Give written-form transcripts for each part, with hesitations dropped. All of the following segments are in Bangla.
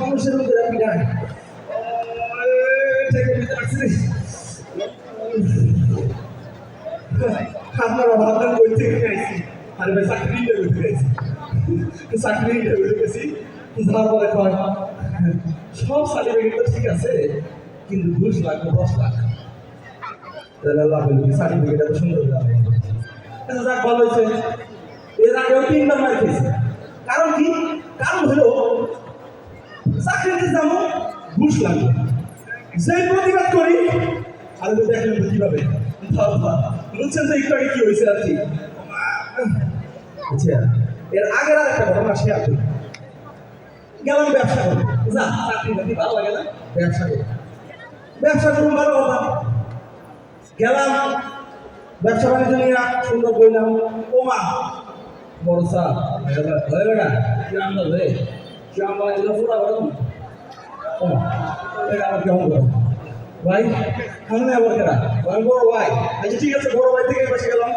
মানুষের মধ্যে রাখি না আপনার ভাবনা বই থেকে গেছি আর ভাই চাকরি ইন্টারভিউ গেছি চাকরি ইন্টারভিউ গেছি যাওয়ার পরে কয় সব সার্টিফিকেট তো ঠিক আছে কিন্তু ঘুষ লাগবে 10 লাখ সার্টিফিকেট এত সুন্দর যাক ভালো হয়েছে এর আগেও 3বার মার খেয়েছে কারণ কি কারণ হলো চাকরিতে যাবো ঘুষ লাগবে যেই প্রতিবাদ করি আর দেখলেন কিভাবে বুঝছেন তো একটু আগে কি হয়েছে আর কি আচ্ছা এর আগের আর একটা ঘটনা শেয়ার করি গেলাম ব্যবসা করি যা চাকরি বাকরি ভালো লাগে না ব্যবসা করুন ভালো কথা গেলাম ব্যবসা বাণিজ্য নিয়ে সুন্দর বললাম ও মা বড় স্যার হয়ে গেল কি আমরা ধরে কি আমরা এগুলো পুরা বলো ও এটা আমার কেমন করো ভাই আমি আবার কেনা বড় ভাই আচ্ছা ঠিক আছে বড় ভাই থেকে এই পাশে গেলাম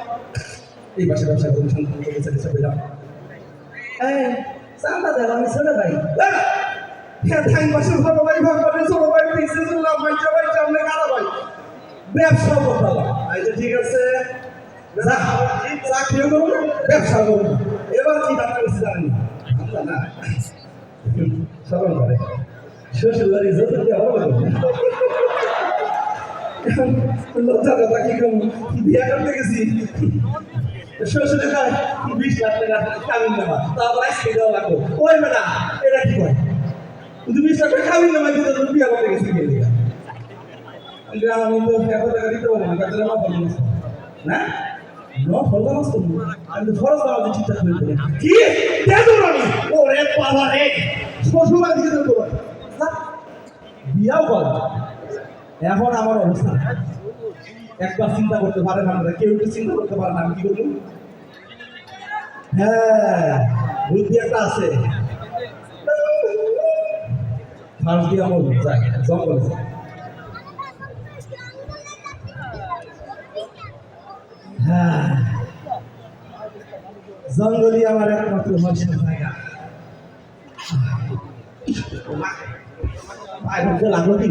এই পাশে ব্যবসা করি সুন্দর করে পেলাম এই চান্দা দেন আমি ছোট ভাই হ্যাঁ থাই পাশে বড় ভাই ভাগ করে ছোট ভাই পিছিয়ে চললাম ভাই সবাই সামনে কারা ভাই ব্যবসা করতাম আচ্ছা ঠিক আছে চাকরিও করবো ব্যবসা করবো এবার কি দাম করেছি জানি না স্মরণ করে শ্বশুর বাড়ি যত হবে লজ্জা কথা কি কম বিয়া করতে গেছি শ্বশুরে কয় 20 লাখ টাকা কামিন নেওয়া তারপর আজকে দেওয়া লাগলো ওই ম্যাডাম এটা কি কয় 20 লাখ টাকা কামিন নেওয়া কিন্তু তুমি বিয়া করতে গেছি কে লিগা আমি তো 100 টাকা দিতে পারবো না কাজের মা বলবো না No, follow us to me. And the first one of the teachers will be here. Deborah, oh, red power, red. Suppose you are the other one. বিয়াও করে এখন আমার অবস্থা একবার চিন্তা করতে পারে না আমরা কেউ চিন্তা করতে পারে না আমি কি করবো হ্যাঁ বুদ্ধি একটা আছে ফার্স্ট দিয়ে আমার যাই জঙ্গল যায় হ্যাঁ জঙ্গলই আমার একমাত্র ভরসার জায়গা লাগলো কি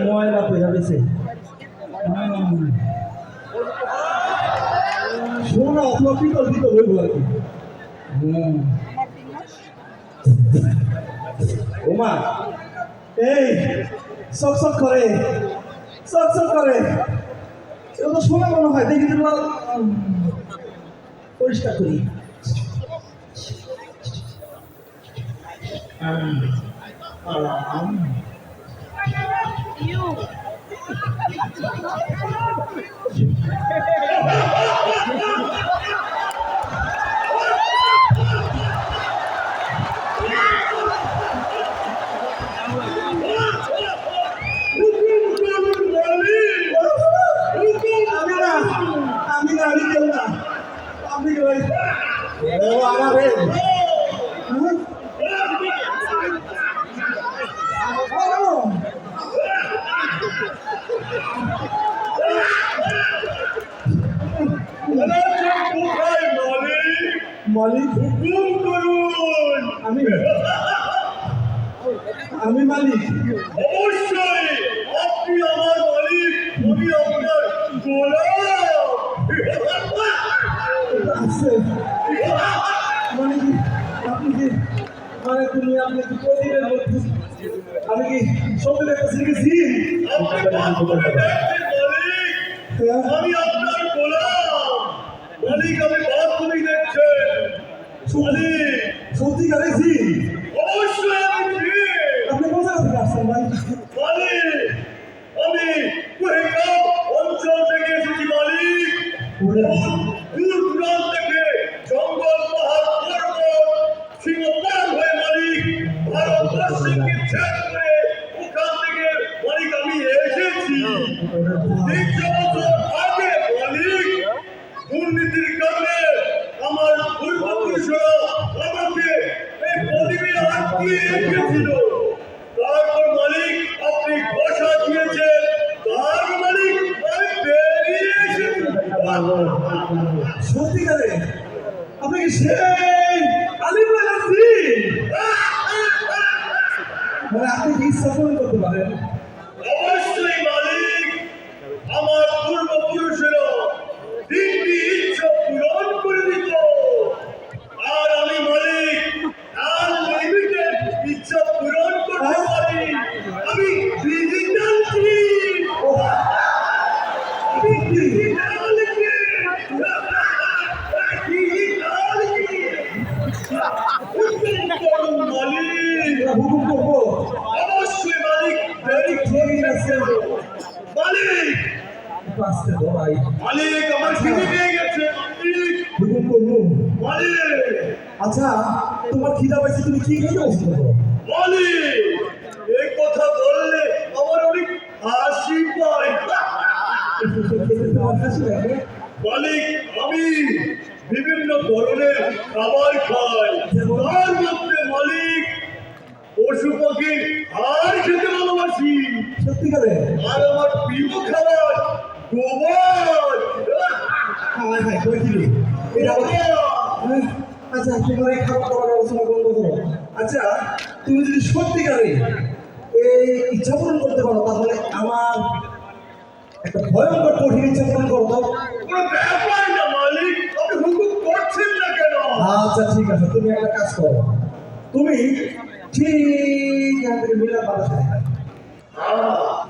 ময়লা পয়সা বেছে শোনা অথবা পিতল পিতল হইব আর কি ওমা এই চক চক করে এটা তো শোনা মনে হয় দেখি তোমার পরিষ্কার করি মালিক হুকুম করুন আমি মালিক অবশ্যই আপনি আমার মালিক আমি আপনার গোলাম আছে মানে কি আপনি কি মানে তুমি আপনি কি প্রতিদিনের মধ্যে আমি কি সত্যি দেখতেছি কি জি আমি আপনার গোলাম মালিক আমি বাস্তবিক দেখছেন মালিক সত্যিকারে জি অবশ্যই আমি আপনি কোথা থেকে আসছেন ভাই মালিক আমি কুহেগাঁও অঞ্চল থেকে এসেছি মালিক দূর দূরান্ত থেকে জঙ্গল পাহাড় পর্বত সিংহপাল হয়ে মালিক ভারতবর্ষকে ছেদ করে ওখান থেকে মালিক আমি এসেছি 300 বছর আগে মালিক দুর্নীতির কারণে আমার পূর্বপুরুষরা আমাকে এই পদবী আটকিয়ে রেখেছিল তারপর মালিক আপনি ঘোষণা দিয়েছেন তার সত্যিকারে আপনি কি সেই আলিম লাগাচ্ছি? মানে আপনি কি ইচ্ছা পূরণ করতে পারেন? অবশ্যই মালিক, আমার পূর্বপুরুষেরা তিনটি ইচ্ছা পূরণ করে দিত, আর আমি মালিক আনলিমিটেড ইচ্ছা পূরণ করতে পারি। আমি ডিজিটাল মালিক। হুকুম করবো। অবশ্যই মালিক, ঠিক আছে, মালিক একটু আসতে দাও ভাই। মালিক আমার খিদে পেয়ে গেছে মালিক। হুকুম করবো। মালিক আচ্ছা, তোমার খিদা পাইছে, তুমি কি খেতে পছন্দ করো? মালিক এই কথা বললে আমার অনেক হাসি পায়। তোমার হাসি লাগে? মালিক আমি বিভিন্ন ধরনের খাবার খাই, তার মধ্যে মালিক পশু পাখির হাড় খেতে ভালোবাসি, সত্যিকারে? আর আমার প্রিয় খাবার গোবর। হ্যাঁ হ্যাঁ, কই দিবি? এটা আচ্ছা, তোমার এই খাবার দাবার আলোচনা বন্ধ করো। আচ্ছা, তুমি যদি সত্যিকারে এই ইচ্ছা পূরণ করতে পারো, তাহলে আমার একটা ভয়ঙ্কর কঠিন ইচ্ছা পূরণ করো তো। কোনো ব্যাপার না মালিক, আপনি হুকুম করছেন না কেন? আচ্ছা ঠিক আছে, তুমি একটা কাজ করো। তুমি ঠিক এখান থেকে মিলার বাতাসে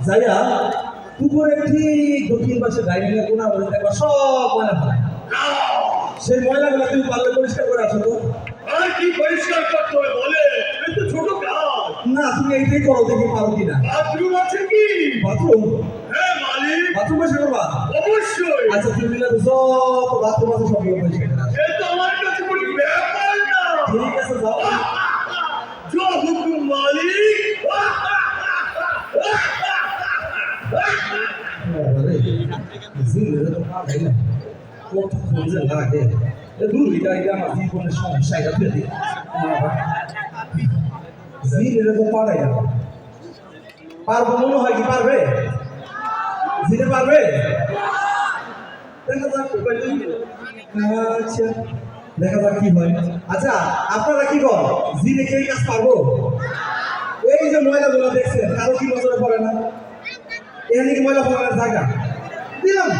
যাইয়া পুকুরে ঠিক দক্ষিণ পাশে ডাইনিং এর কোনা বলে দেখবা সব ময়লা ফেলা। সেই ময়লাগুলো তুমি পারলে পরিষ্কার করে আসো তো। আর কি পরিষ্কার করতে হবে বলে? এই তো ছোট কাজ। না, তুমি এইটাই করো, দেখি পারো কিনা। বাথরুম আছে কি? বাথরুম? হ্যাঁ মালিক, বাথরুম পরিষ্কার করবা? অবশ্যই। আচ্ছা, তুমি মিলাতে যত বাথরুম আছে সবগুলো পরিষ্কার করে আসো। এ তো আমার কাছে কোনো ব্যাপার না। ঠিক আছে, যাও। जो हुकुम मालिक। আরে, জিনিসটা তো পাঠাই না। কতক্ষণ যে লাগে। দূর এটা আমার জীবনের সমস্যা, এটা তুই দিই। জিনিসটা তো পাঠাই না। পারবো মনে হয় কি পারবে? জিনে পারবে? দেখা যাক। আচ্ছা, দেখা যাক কি হয়। আচ্ছা, আপনারা কি কর? জিনে কি এই কাজ পারবো? এই যে ময়লাগুলো দেখছেন, কারো কি নজরে পড়ে না? এখানে কি ময়লা ফেলার জায়গা দিলাম?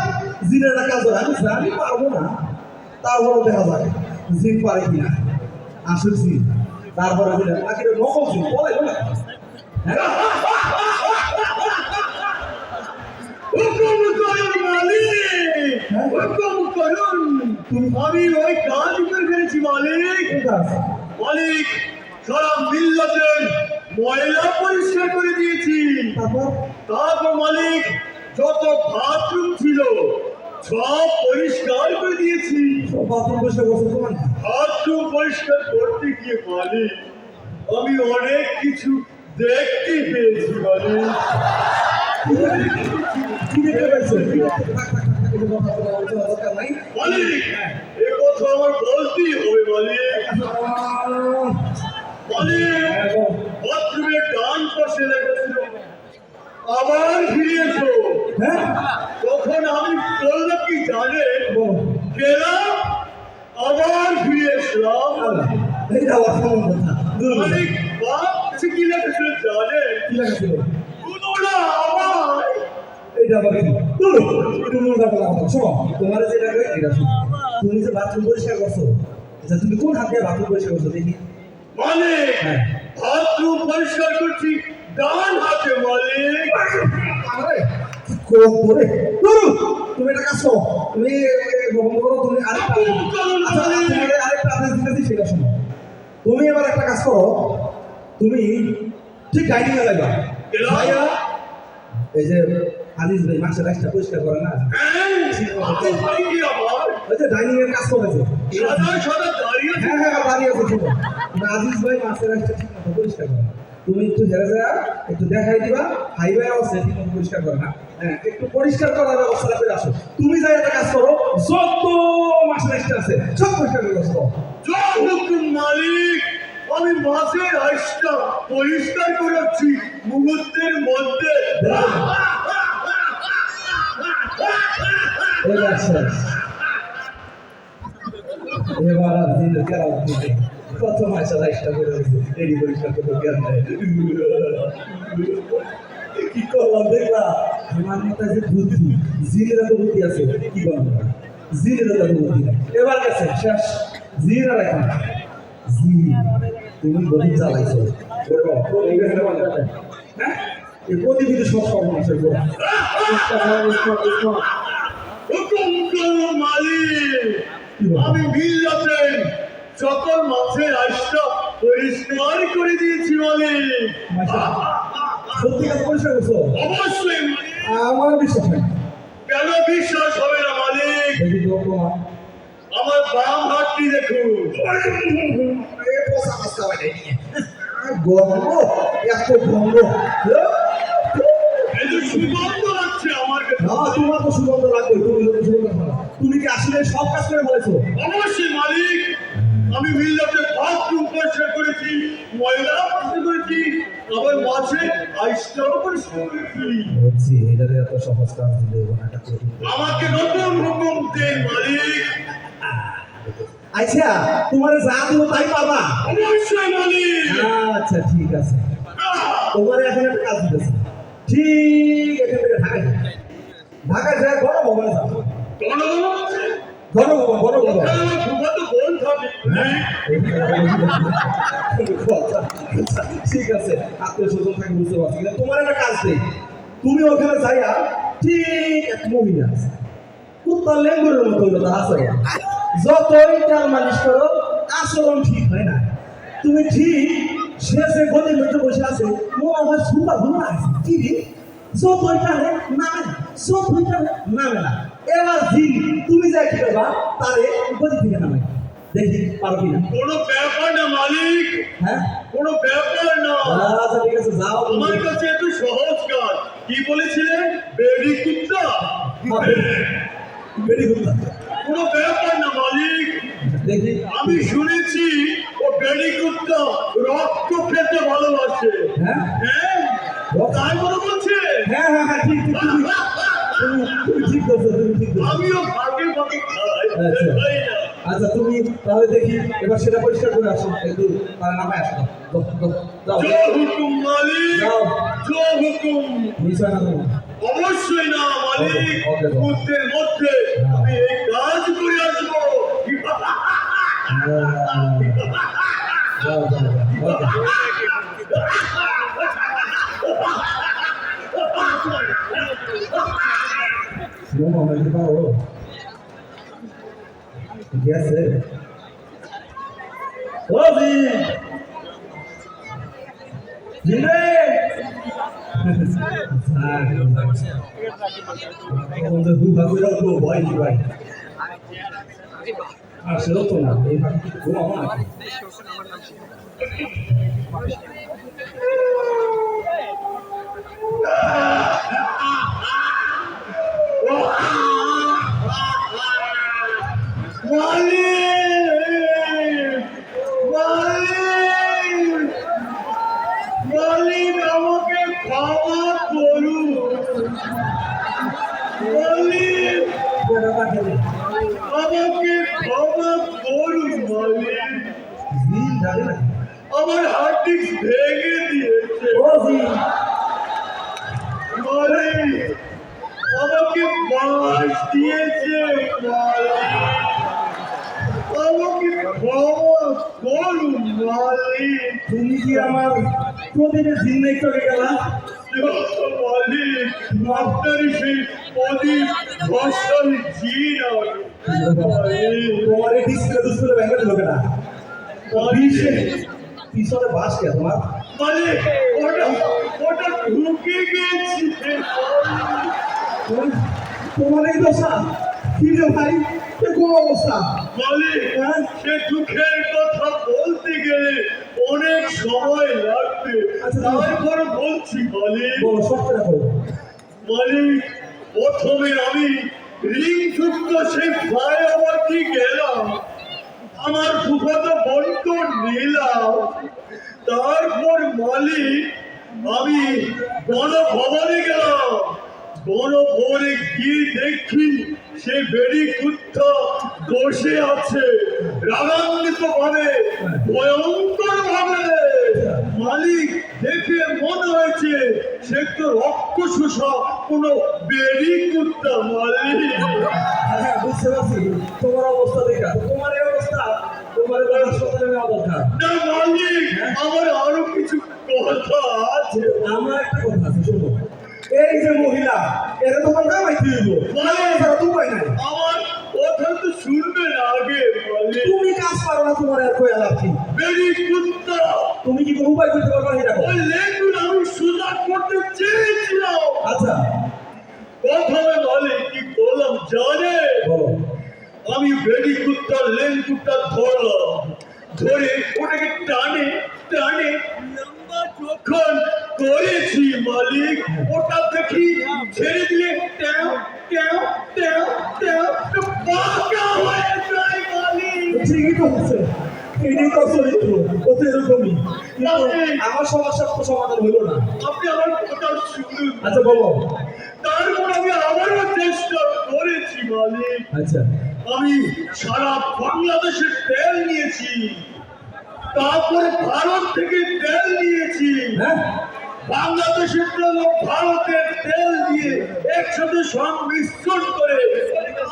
জিনের কাজ ধরে আমি জানি পারবো না, তারপরে দেখা যাক জিন পারে কিনা। আসল জিন, তারপরে দিলাম আগে নকল জিন বলে না। হুকুম করুন মালিক, হুকুম করুন। আমি ওই কাজ করে ফেলেছি মালিক। মালিক সারা মিল্লাতের ময়লা পরিষ্কার করে দিয়েছি। তারপর মালিক যত বাথরুম ছিল সব পরিষ্কার করে দিয়েছি। বাথরুম পরিষ্কার করছো তোমার? বাথরুম পরিষ্কার করতে গিয়ে মালিক আমি অনেক কিছু দেখতে পেয়েছি মালিক। কি দেখতে পাইছো? মালিক এ কথা আমার বলতেই হবে মালিক। মালিক বাথরুমের ডান পাশে লেগেছিল, আবার ফিরিয়েছো। হ্যাঁ, তখন আমি বললাম কি জানে, গেলাম আবার ফিরে এসলাম। এইটা আবার কেমন কথা? মালিক ভাবছি কি লেগেছিল জানে, কি লাগাছিল? কোনোটা আমার। এইটা আবার কি? দূর, একটু মনটা বলা কথা। শোনো, তোমার যেটা কই এটা শোনো। তুমি যে বাথরুম পরিষ্কার করছো, আচ্ছা তুমি কোন হাত দিয়ে বাথরুম পরিষ্কার করছো দেখি? মালিক হ্যাঁ, বাথরুম পরিষ্কার করছি ডান হাতে মালিক। আরে কি করো করে? দূর, তুমি এটা কাজ করো। তুমি গ্রহণ করো, তুমি আরেকটা আচ্ছা, তোমাদের আরেকটা আদেশ দিতেছি, সেটা শোনো। তুমি এবার একটা কাজ করো, তুমি ঠিক ডাইনিং এ যাইবা। যাইয়া এই যে আজিজ ভাই মাছের রাইসটা পরিষ্কার করে না, ওই যে ডাইনিং এর কাজ করেছে। হ্যাঁ হ্যাঁ, দাঁড়িয়ে আছে। শোনো, আজিজ ভাই মাছের রাইসটা ঠিক মতো পরিষ্কার করে না। তুমি একটু হেরে যা, একটু দেখাই দিবা হাইওয়ে অবস্থা ঠিক মতো পরিষ্কার করে না। হ্যাঁ, একটু পরিষ্কার করার ব্যবস্থা করে আসো। তুমি যাই একটা কাজ করো, যত মাছের রাইসটা আছে সব পরিষ্কার করে আসো। মালিক আমি মাছের হাঁসটা পরিষ্কার করেছি মুহূর্তের মধ্যে। এবার শেষ এবার আর দিন কেরাম দিবে কত মাসা লাইসটা করে দিয়েছে এডি পরিষ্কার করতে জ্ঞান দেয় কি করলাম দেখলা আমার মাথায় যে বুদ্ধি জিনের এত বুদ্ধি আছে কি করলাম জিনের এত বুদ্ধি এবার গেছে শেষ জিন আর এখন জি তুমি বলি চালাইছো ওরে বাবা হ্যাঁ এই প্রতিবিধি সব সর্বনাশের গোড়া হুকুম করো মালিক আমি মিল্লাতের সকল মাছের আইসটা পরিষ্কার করে দিয়েছি মালিক সত্যি কথা পরিষ্কার করছো অবশ্যই মালিক আমার বিশ্বাস নেই কেন বিশ্বাস হবে না মালিক দেখি তো প্রমাণ আমার বাম হাতটি দেখুন গন্ধ এত গন্ধ এই যে সুগন্ধ লাগছে আমার কাছে না তোমার তো সুগন্ধ লাগবে তুমি তো সুগন্ধ খাও তুমি কি আসলে সব কাজ করে ফেলেছো অবশ্যই মালিক আমি মিল্লাতের বাথরুম পরিষ্কার করেছি ময়লা পরিষ্কার করেছি আবার মাছের আইসটাও পরিষ্কার করেছি বলছি এটাতে এত সহজ কাজ দিলে ওনাটা কঠিন আমাকে নতুন হুকুম দেন মালিক আচ্ছা তোমার যা দিব তাই পাবা অবশ্যই মালিক আচ্ছা ঠিক আছে তোমার এখন একটা কাজ দিতেছে ঠিক এখান থেকে ঢাকায় যায় বড় ভবনে যাও বড় ভবন ঠিক আছে আত্মীয় স্বজন থাকে বুঝতে পারছি কিন্তু তোমার একটা কাজ নেই তুমি ওখানে যাইয়া ঠিক এক মহিলা আছে কুত্তার লেঙ্গুরের মতো হইলো তার আচরণ যতই তার মালিশ করো আচরণ ঠিক হয় না তুমি ঠিক শেষে গলির মধ্যে বসে আছে মনে হয় সুন্দর ভালো আছে কি রে যতই টানে নামে না যতই টানে নামে না এবার দিন তুমি যা কি করবা তারে গলি থেকে নামে দেখি পারো কিনা কোনো ব্যাপার না মালিক হ্যাঁ কোনো ব্যাপার না আচ্ছা ঠিক আছে যাও আমার কাছে এত সহজ কাজ কি বলেছিলেন বেডি কুত্তা ভেরি গুড কোনো ব্যাপার না মালিক দেখি আমি শুনেছি ও বেডি কুত্তা রক্ত খেতে ভালোবাসে হ্যাঁ হ্যাঁ তাই মনে বলছে হ্যাঁ হ্যাঁ হ্যাঁ ঠিক ঠিক তুমি ঠিক করছো তুমি ঠিক করছো আমিও ভাগে ভাগে খাই আচ্ছা। খাই না আচ্ছা তুমি তাহলে দেখি এবার সেটা পরিষ্কার করে আসো একটু তার নামে আসো যাও জো হুকুম মালিক যাও জো হুকুম নিশ্চয় না তুমি অবশ্যই না মালিক ওকে, ওকে। মুহূর্তের মধ্যে আমি এই কাজ করে আসবো যাও ওকে Vamos a ver pago. ¿Qué hacer? ¡Osi! ¡Dime! আমাদের দু ভাগের তো ভয় কি ভাই আর সেও তো না এই ভাগে কি ঘুম আমার মালিক মালিক মালিক আমাকে ক্ষমা করুন মালিক আমাকে ক্ষমা করুন মালিক দিন যাবে না আমার হার্ড ডিস্ক ভেঙে দিয়েছে ওসি মালিক আমাকে বাস দিয়েছে মালিক আমাকে ক্ষমা করুন মালিক তুমি কি আমার প্রতিদিন দিন নেই চলে গেলা মালিক আপনার সেই প্রদীপ ঘষাল জিন তোমার এই ডিসপ্লে ডিসপ্লে ভেঙে দিল কেনা পিছনে বাস কে তোমার মালিক ওটা ওটা ঢুকে গেছে তোমার এই দশা কি রে ভাই কোন অবস্থা মালিক সে দুঃখের কথা বলতে গেলে অনেক সময় লাগবে তারপর বলছি মালিক বলো সত্য রাখো মালিক প্রথমে আমি রিংযুক্ত সেই ফ্লাইওভারটি গেলাম আমার ফুফাতো বোনকে নিলাম তারপর মালিক আমি গণভবনে গেলাম গণভবনে গিয়ে দেখি সেই বেড়ি কুত্তা বসে আছে রাগান্বিত ভাবে, ভয়ঙ্কর ভাবে। মালিক দেখে মনে হয়েছে সে তো রক্ত শোষা কোনো বেড়ি কুত্তা। মালিক হ্যাঁ, বুঝতে পারছি তোমার অবস্থা দেখা, তোমার এই অবস্থা, তোমার হাসপাতালে নেওয়া দরকার। না মালিক, আমার আরো কিছু কথা আছে। আমার একটা কথা আছে, শোনো। এই যে মহিলা, এরা তোমার কামাইতে হইব, মানে এছাড়া তো উপায় নাই। আমার কথা তো শুনবেন আগে। মালিক তুমি কাজ পারো না, তোমার আর কই লাভ কি? বেড়ি কুত্তা তুমি কি কোনো উপায় করতে পারবা না? ওই লেগুন আমি সোজা করতে চেয়েছিলাম। আচ্ছা প্রথমে মালিক কি করলাম জানে? বলো। আমি বেড়ি কুত্তার লেন কুত্তা ধরলাম, ধরে ওটাকে টানে টানে লম্বা যখন করেছি মালিক, ওটা দেখি ছেড়ে দিলে ট্যাও ট্যাও ট্যাও ট্যাও পাকা হয়ে যায় মালিক। ঠিকই তো হচ্ছে, এটাই তো চরিত্র, ও তো এরকমই। কিন্তু আমার সমস্যার তো সমাধান হইল না। আপনি আমার কথা শুনুন। আচ্ছা বলো। তারপর আমি আবারও চেষ্টা করেছি মালিক। আচ্ছা আমি সারা বাংলাদেশের তেল নিয়েছি, তারপরে ভারত থেকে তেল নিয়েছি, হ্যাঁ, বাংলাদেশের তেল ও ভারতের তেল দিয়ে একসাথে সংমিশ্রণ করে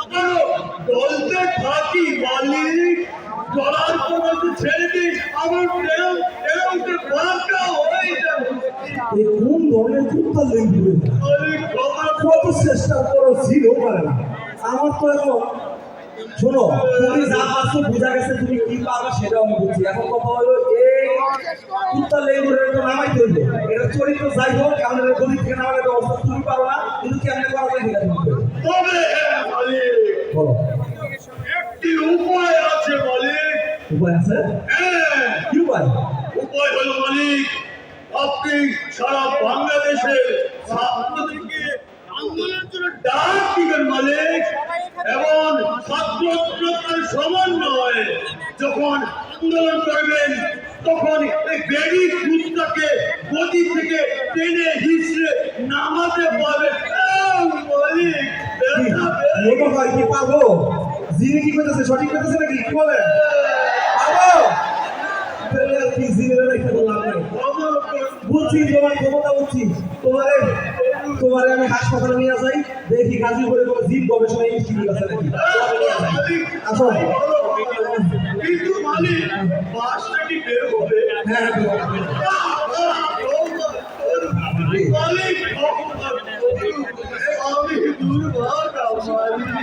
আবারও দলতে থাকি মালিক। ডলার পর্যন্ত ছেড়ে দিই, আমার তেল তেলতে বাঁকা হয়ে যাবে এই কোন ধরনের কুত্তার লেগে মালিক। আমার কত চেষ্টার পরও ছিলও পারে না। আমার তো এখন শোনো, তুমি যা পারছো বোঝা গেছে, তুমি কি পারবা সেটাও আমি বুঝছি। এখন কথা হলো এই কুত্তার লেগুরের তো নামাইতে হইবে, এটা চরিত্র যাই হোক, আমাদের গদি থেকে নামানোর ব্যবস্থা তুমি পারো না, কিন্তু কেমনে করা যায় সেটা তুমি করবে। তবে হ্যাঁ মালিক, বলো। একটি উপায় আছে মালিক। উপায় আছে? হ্যাঁ, কি উপায়? উপায় হলো মালিক, আপনি সারা বাংলাদেশের ছাত্রদেরকে আন্দোলনের জন্য ডাক দিবেন মালিক, এবং ছাত্র জনতার সমন্বয়ে যখন আন্দোলন করবেন তখন এই বেড়ি কুত্তাকে গদি থেকে টেনে হিসড়ে নামাতে পারবেন। মালিক ব্যথা পেয়ে মনে হয় কি পারবো? জিনে কি করতেছে, সঠিক করতেছে নাকি? কি বলে পারবো? তাহলে আর কি জিনে রেখে তো লাভ নেই। বুঝছি তোমার ক্ষমতা, বুঝছি। তোমারে আমি হাসপাতালে নিয়ে যাই, দেখি গাজীপুরে কোনো জিন গবেষণা ইনস্টিটিউট আছে নাকি। আসো। কিন্তু মালিক বাসটা কি বের হবে? হ্যাঁ হ্যাঁ, মালিক আমি দুর্ভাগা মালিক।